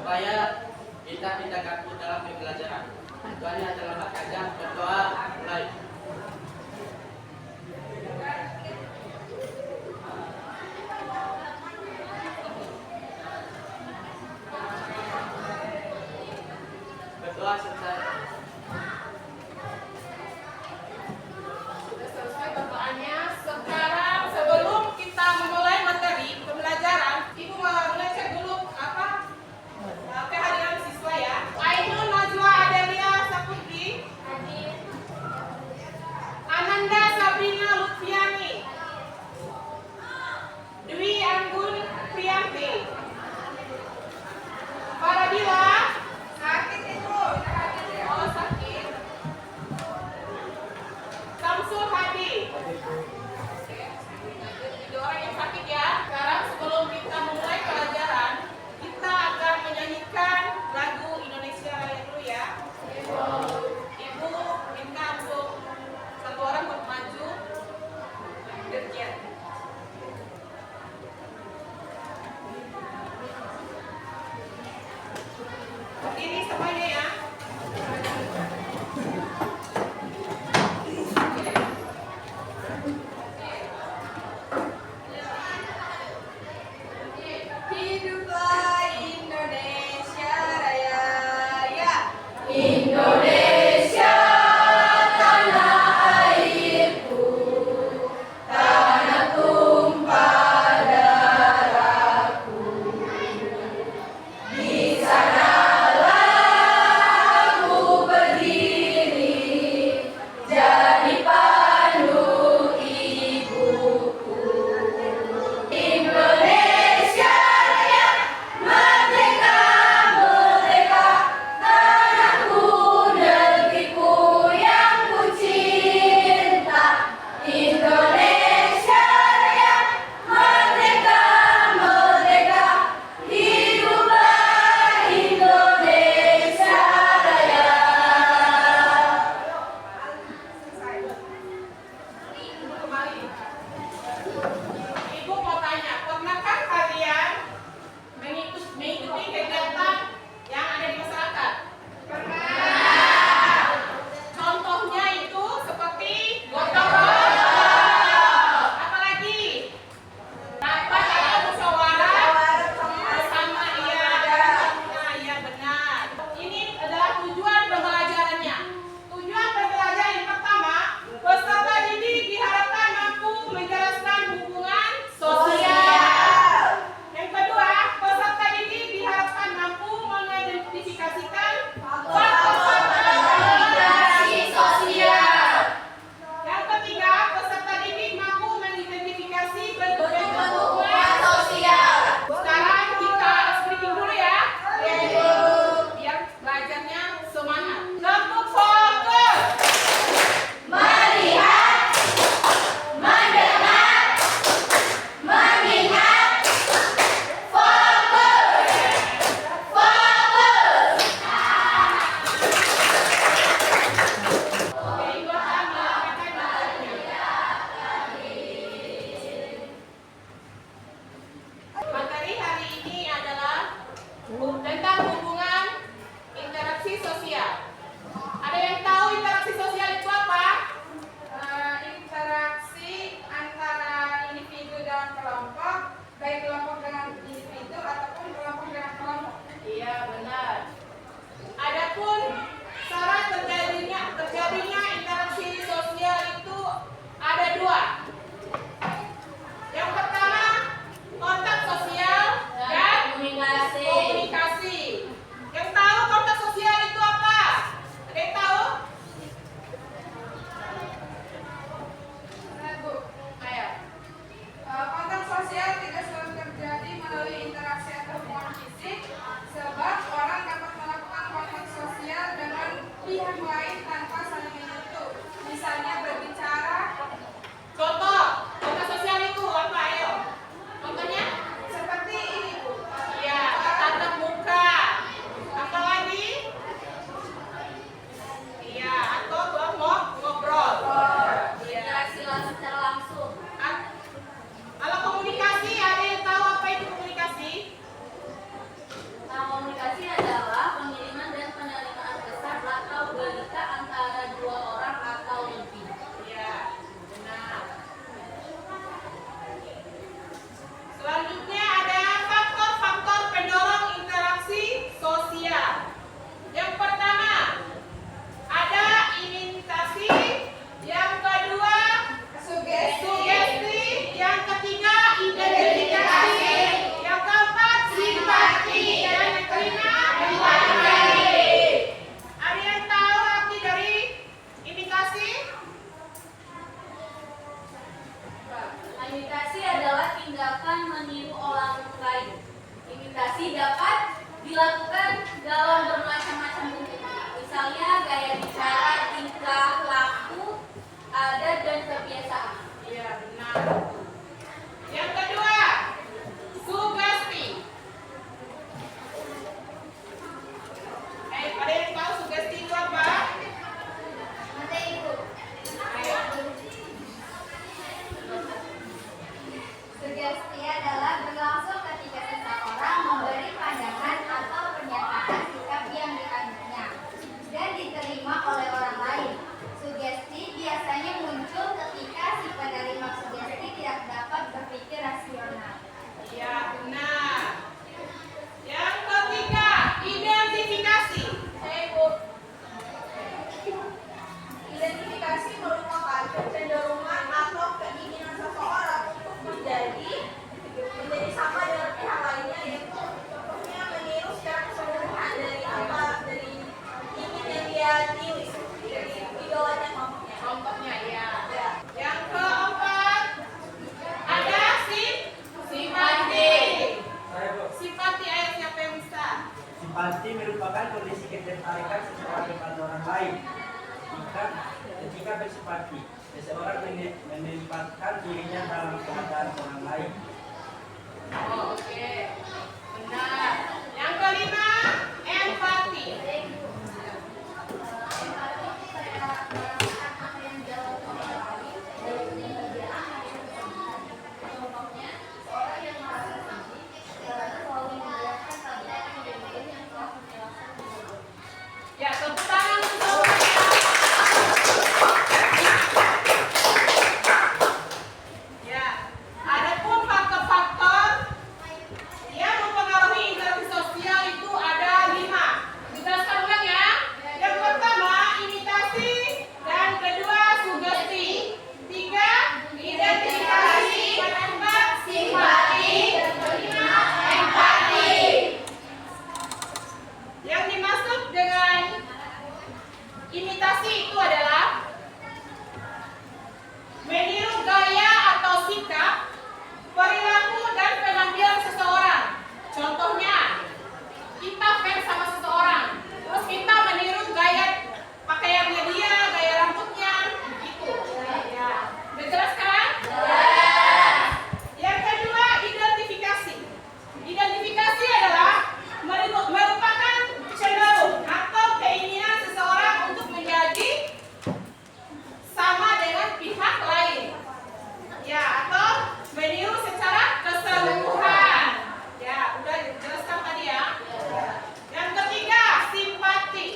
supaya kita tidak kaku dalam pembelajaran. Tujuannya adalah makanya berdoa mulai. Berdoa selesai. Sudah selesai berdoanya. Sekarang sebelum kita memulai materi pembelajaran, Ibu mau ngecek dulu kehadiran siswa ya. Ainul Najwa Adelia Saputri. Ananda Sabrina Lutfiani. Dwi Anggun Priyanti. Farabila. Sakit itu. Oh sakit. Samsul Hadi. Tiga orang yang sakit ya. Sekarang sebelum kita memulai pelajaran, kita akan menyanyikan lagu Indonesia Raya dulu ya. Ibu minta untuk satu orang untuk maju. Dirjen. Berdiri semuanya ya. Hiduplah Indonesia Raya, ya. Indonesia tanah airku, tanah tumpah darahku. Di sanalah Simpati merupakan kondisi ketertarikan seseorang kepada orang lain. Ketika bersimpati, seseorang menempatkan dirinya dalam keadaan orang lain. Oh, oke. Benar. Yang kelima, empati. Ya, tepuk tangan untuk ya. Adapun faktor-faktor yang mempengaruhi interaksi sosial itu ada 5. Dijelaskan ulang ya. Yang pertama, imitasi, dan kedua, sugesti. 3, identifikasi, yang keempat, simpati, dan kelima, empati. Yang dimaksud dengan imitasi itu adalah meniru gaya atau sikap, perilaku, dan penampilan seseorang. Contohnya, kita fans sama seseorang, terus kita meniru gaya pakaiannya dia, gaya rambutnya, gitu. Ya, udah jelas kan? Yang kedua, identifikasi. Identifikasi adalah merupakan cenderung atau keinginan seseorang untuk menjadi sama dengan pihak lain, ya, atau meniru secara keseluruhan. Ya, udah jelaskan tadi ya. Yang ketiga, simpati.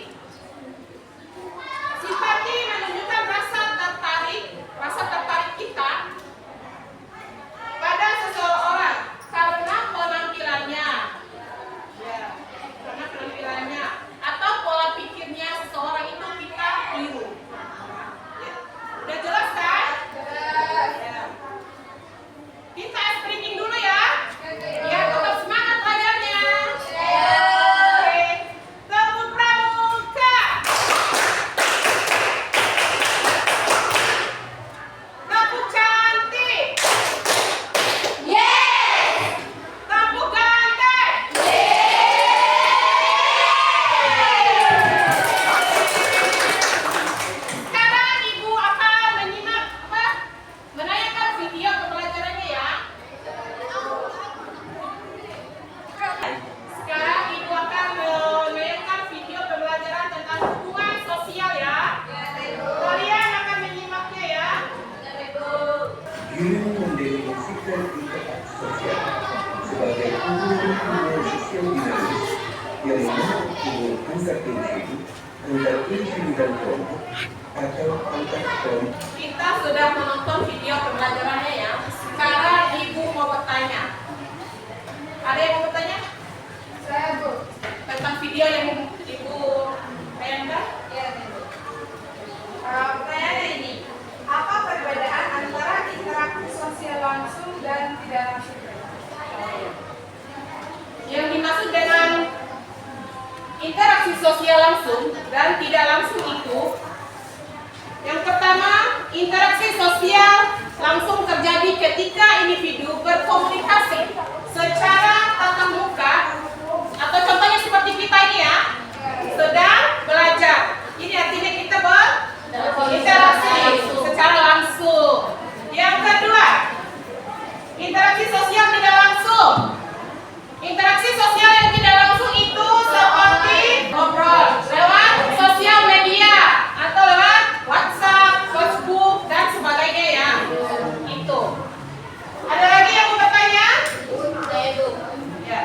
Simpati menunjukkan rasa tertarik kita pada seseorang karena penampilannya, ya, karena penampilannya atau pola pikirnya seseorang itu kita tiru. Ya. Udah jelas kan? Ya. Kita speaking dulu ya. Ya, tetap semangat belajarnya. Oke. Tepuk pramuka. Tepuk cantik. Tepuk ganteng. Sekarang Ibu akan menayangkan video pembelajarannya ya. Sekarang Ibu akan menayangkan video pembelajaran tentang hubungan sosial ya. Kalian akan menyimaknya ya. Dirimu mendefinisikan interaksi sosial sebagai hubungan sosial dinamis yang memuat hubungan antar individu dan kelompok atau antar kelompok. Kita sudah menonton video pembelajarannya ya. Sekarang Ibu mau bertanya. Ada yang mau bertanya? Saya, Bu. Tentang video yang Ibu tayangkan? Iya, Bu. Pertanyaannya ini, apa perbedaan antara interaksi sosial langsung dan tidak langsung? Yang dimaksud dengan interaksi sosial langsung dan tidak langsung itu, yang pertama, interaksi sosial langsung terjadi ketika individu berkomunikasi secara tatap muka, atau contohnya seperti kita ini ya, sedang belajar. Ini artinya kita berinteraksi secara langsung. Yang kedua, interaksi sosial tidak langsung. Interaksi sosial yang tidak langsung itu seperti ngobrol lewat sosial media atau lewat WhatsApp, Facebook, dan sebagainya ya. Itu. Ada lagi yang mau bertanya? Ya.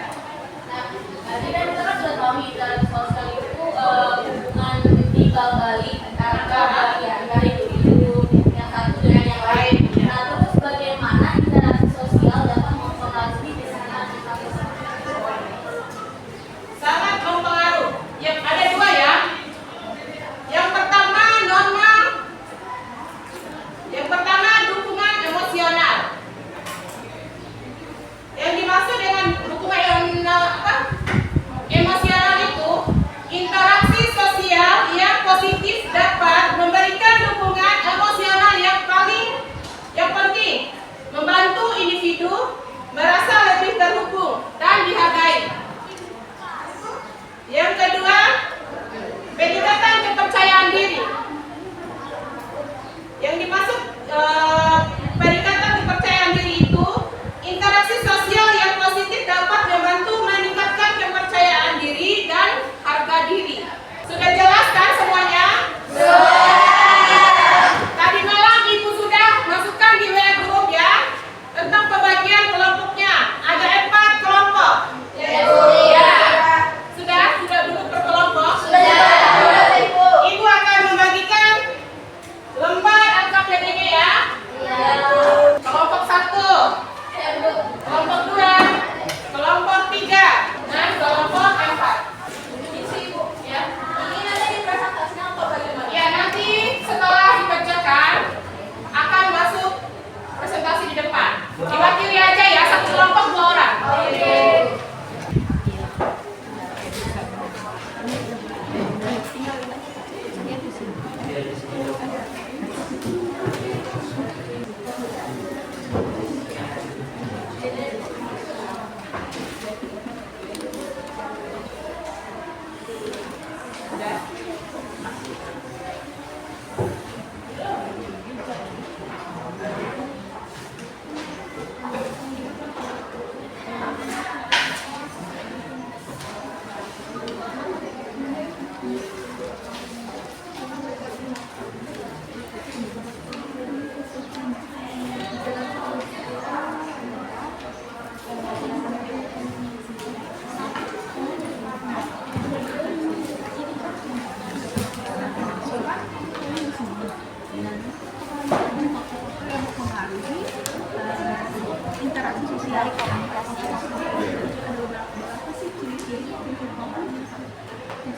interaksi sosial komunikasi ada beberapa sih ciri-ciri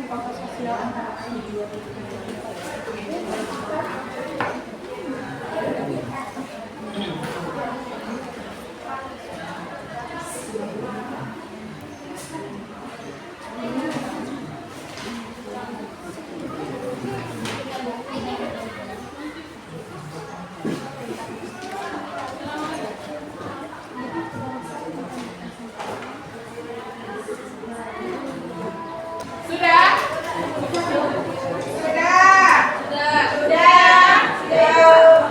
faktor sosial antara dua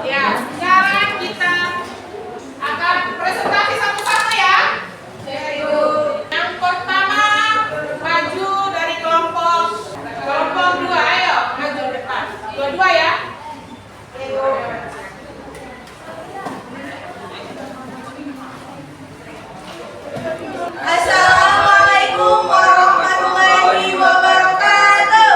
Ya, sekarang kita akan presentasi satu-satu ya. Yang pertama, maju dari kelompok 2, ayo maju depan. Dua-dua ya. Assalamualaikum warahmatullahi wabarakatuh.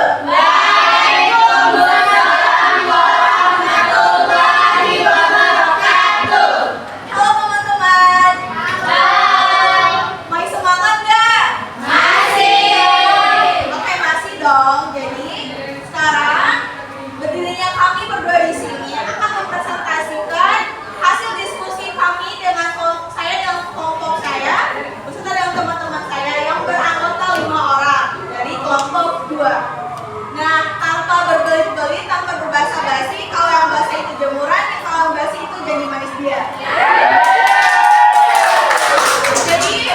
Halo teman-teman. Masih semangat nggak? Oke, masih dong. Jadi sekarang berdirinya kami berdua di sini akan mempresentasikan hasil diskusi kami dengan kelompok saya beserta dengan teman-teman saya yang beranggota 5 orang dari kelompok 2. Nah, tanpa berbelit-belit, tanpa berbasa-basi, kalau yang basa itu jemuran, kalau yang basi itu janji manis dia. Jadi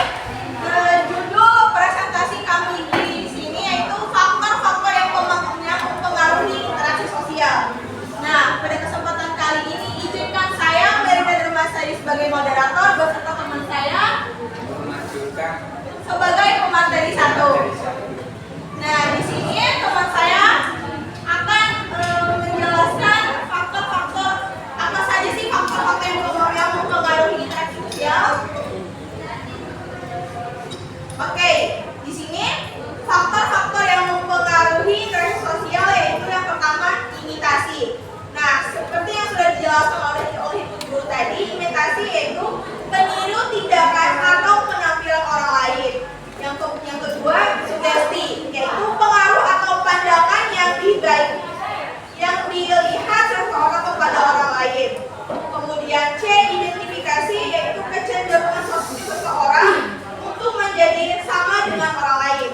judul presentasi kami di sini yaitu faktor-faktor yang mempengaruhi interaksi sosial. Nah, pada kesempatan kali ini izinkan saya Merida Dermasari sebagai moderator beserta teman saya sebagai pemateri 1. Nah, di sini teman saya akan menjelaskan faktor-faktor apa saja sih faktor-faktor yang mempengaruhi interaksi sosial. Oke, di sini faktor-faktor yang mempengaruhi interaksi sosial yaitu yang pertama imitasi. Nah, seperti yang sudah dijelaskan oleh ibu guru tadi, imitasi yaitu meniru tindakan atau penampilan orang lain. Yang kedua, sugesti, yaitu pengaruh atau pandangan yang dilihat seseorang kepada orang lain. Kemudian C, identifikasi, yaitu kecenderungan seseorang untuk menjadi sama dengan orang lain.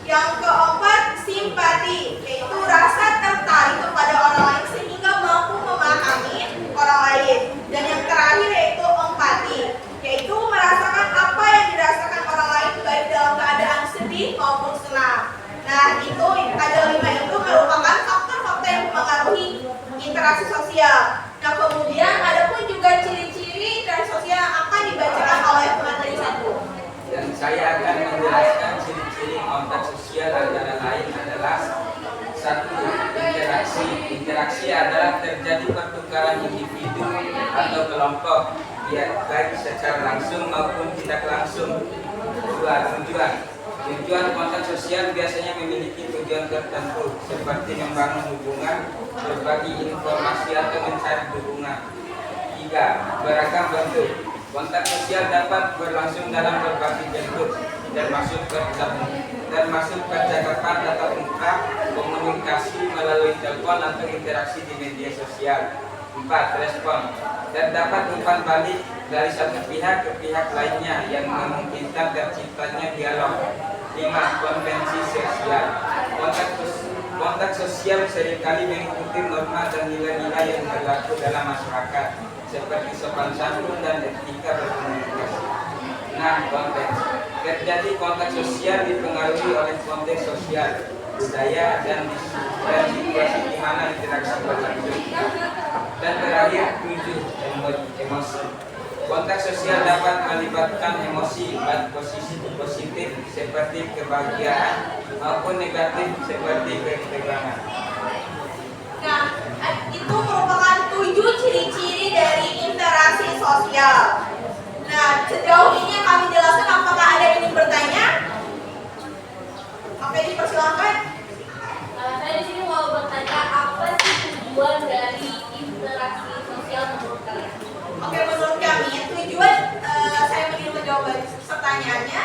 Yang keempat, simpati, yaitu rasa tertarik kepada orang lain sehingga mampu memahami orang lain. Dan yang terakhir yaitu empati, yaitu merasakan apa yang dirasakan orang lain baik dalam keadaan sedih maupun senang. Nah, itu ada 5 itu merupakan faktor-faktor yang mempengaruhi interaksi sosial. Nah, kemudian ada pun juga ciri-ciri interaksi sosial yang akan dibacakan oleh pemateri 1. Dan saya akan menjelaskan ciri-ciri kontak sosial antara lain adalah 1. Interaksi. Interaksi adalah terjadi pertukaran individu atau kelompok, baik secara langsung maupun tidak langsung. 2. Tujuan. Tujuan kontak sosial biasanya memiliki tujuan tertentu seperti membangun hubungan, berbagi informasi atau mencari dukungan. 3. Beragam bentuk. Kontak sosial dapat berlangsung dalam berbagai bentuk, termasuk percakapan tatap muka, komunikasi melalui telepon atau interaksi di media sosial. 4. Respon. Terdapat umpan balik dari satu pihak ke pihak lainnya yang memungkinkan terciptanya dialog. 5. Konvensi sosial. Kontak sosial seringkali mengikuti norma dan nilai-nilai yang berlaku dalam masyarakat seperti sopan santun dan etika berkomunikasi. 6. Konteks. Terjadi kontak sosial dipengaruhi oleh konteks sosial, budaya, dan situasi di mana interaksi berlangsung. Dan terakhir 7. Emosi. Kontak sosial dapat melibatkan emosi baik positif seperti kebahagiaan maupun negatif seperti ketegangan. Nah, itu merupakan 7 ciri-ciri dari interaksi sosial. Nah, sejauh ini yang kami jelaskan, apakah ada yang ingin bertanya? Oke, dipersilakan. Saya di sini mau bertanya, apa sih tujuan dari interaksi sosial menurut kalian? Oke, menurut kami tujuan saya ingin menjawab pertanyaannya,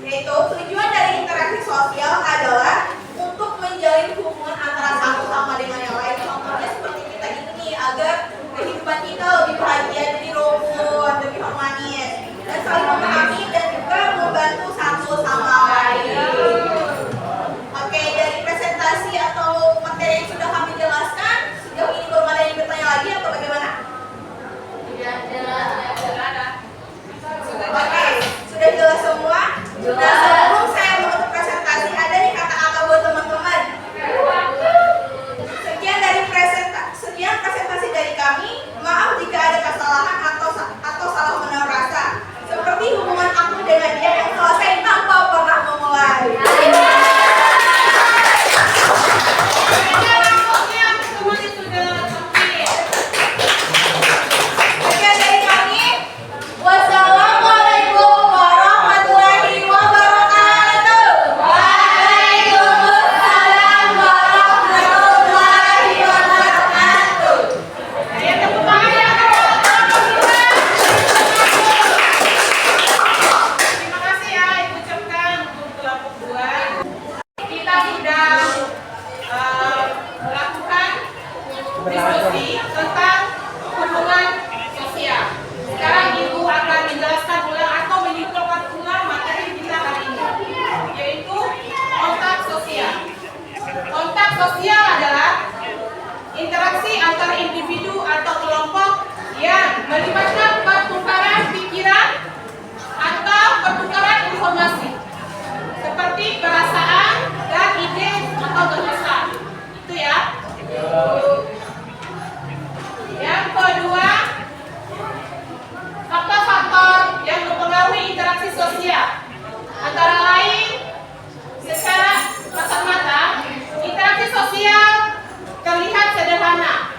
yaitu tujuan dari interaksi sosial adalah untuk menjalin hubungan antara satu sama dengan yang lain. Contohnya seperti kita ini, agar kehidupan kita lebih bahagia, lebih rukun, lebih harmonis, dan saling memahami dan juga membantu satu sama lain. Oke, dari presentasi atau materi yang sudah kami jelaskan, sejauh ini belum ada yang bertanya lagi atau bagaimana? Oke, sudah jelas semua? Nah, sebelum saya menutup presentasi, ada nih kata-kata buat teman-teman. Sekian presentasi dari kami. Maaf jika ada kesalahan atau salah mengenal rasa. Seperti hubungan aku dengan dia yang selesai tanpa pernah memulai. Sekian dari kami. Wassalamualaikum warahmatullahi wabarakatuh. Waalaikumsalam warahmatullahi wabarakatuh. Ya, tepuk tangan ya. Terima kasih ya, Ibu ucapkan untuk kelompok 2. Kita sudah melakukan diskusi tentang hubungan sosial. Sekarang Ibu akan menjelaskan ulang atau menyimpulkan ulang materi kita hari ini, yaitu kontak sosial. Kontak sosial adalah interaksi antar individu atau kelompok yang melibatkan pertukaran pikiran atau pertukaran informasi seperti perasaan dan ide atau gagasan. Itu ya. Yang kedua, faktor-faktor yang mempengaruhi interaksi sosial antara lain secara kasat mata, interaksi sosial terlihat sederhana.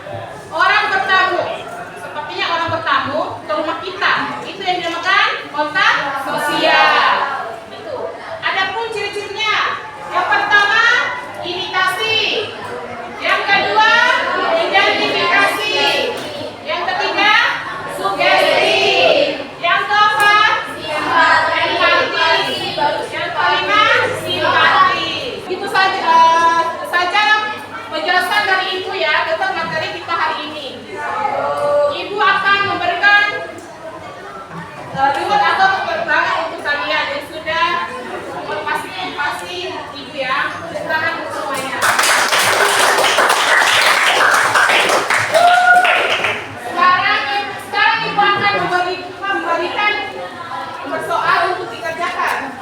Orang bertamu, sepertinya orang bertamu ke rumah kita, itu yang dinamakan kontak sosial. Itu. Adapun ciri-cirinya, yang pertama imitasi, yang kedua identifikasi, yang ketiga sugesti, yang keempat empati, yang kelima simpati. Itu saja penjelasan dari Ibu ya tentang materi kita hari ini. Ibu akan memberikan reward atau perkembangan untuk kalian yang sudah pasti Ibu ya. Silakan semuanya. Sekarang Ibu akan memberikan soal untuk dikerjakan.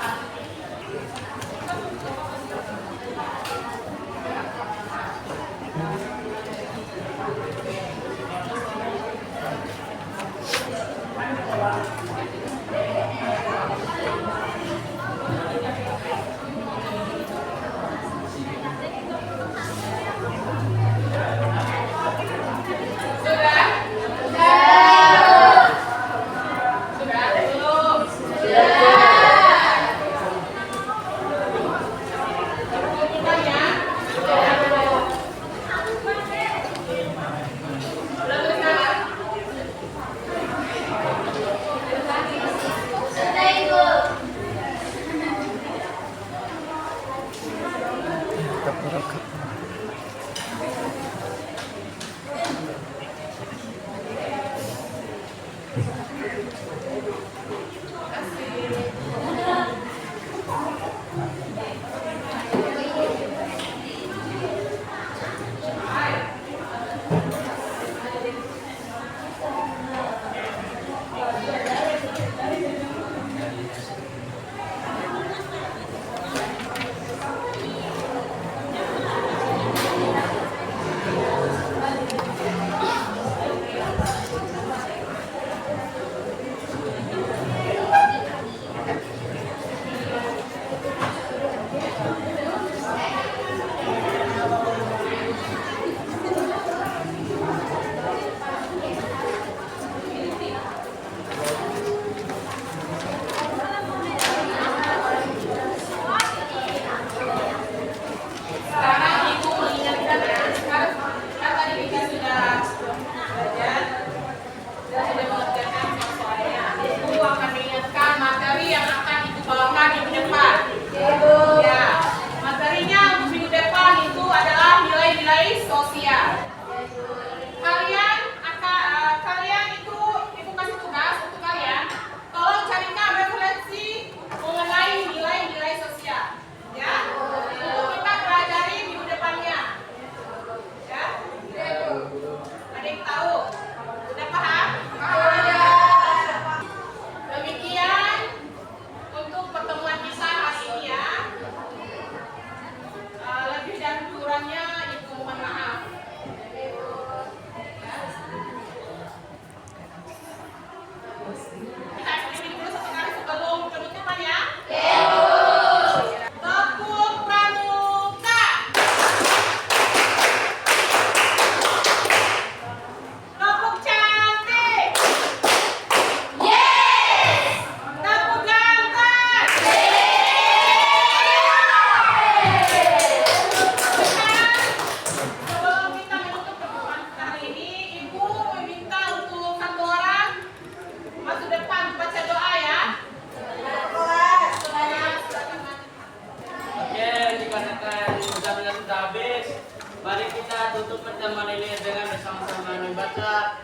Mari kita tutup pertemuan ini dengan bersama-sama membaca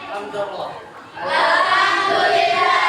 Alhamdulillah. Alhamdulillah.